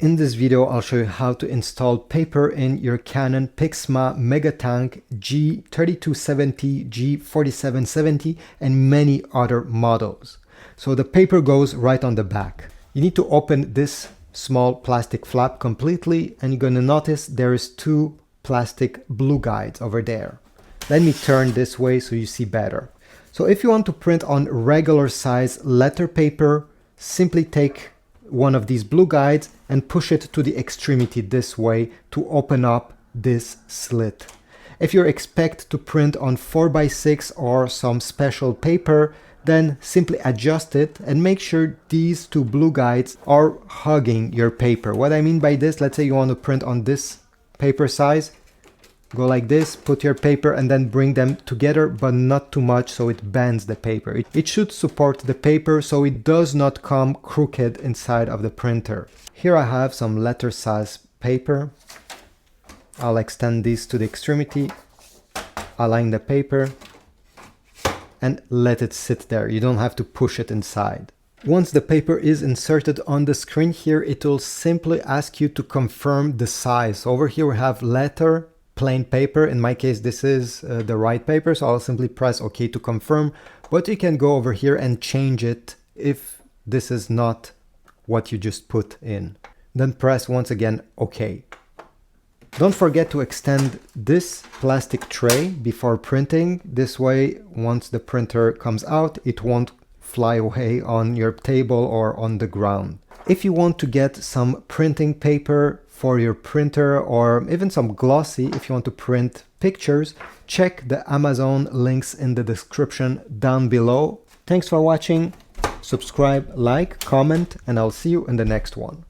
In this video, I'll show you how to install paper in your Canon PIXMA MegaTank G3270, G4770, and many other models. So the paper goes right on the back. You need to open this small plastic flap completely, and you're going to notice there is two plastic blue guides over there. Let me turn this way so you see better. So if you want to print on regular size letter paper, simply take one of these blue guides and push it to the extremity this way to open up this slit. If you expect to print on 4x6 or some special paper, then simply adjust it and make sure these two blue guides are hugging your paper. What I mean by this, let's say you want to print on this paper size, go like this, put your paper and then bring them together, but not too much so it bends the paper. It should support the paper so it does not come crooked inside of the printer. Here I have some letter size paper. I'll extend these to the extremity, align the paper, and let it sit there. You don't have to push it inside. Once the paper is inserted on the screen here, it will simply ask you to confirm the size. Over here we have letter, plain paper. In my case, this is the right paper, so I'll simply press OK to confirm. But you can go over here and change it if this is not what you just put in. Then press once again OK. Don't forget to extend this plastic tray before printing. This way, once the printer comes out, it won't fly away on your table or on the ground. If you want to get some printing paper for your printer or even some glossy, if you want to print pictures, check the Amazon links in the description down below. Thanks for watching. Subscribe, like, comment, and I'll see you in the next one.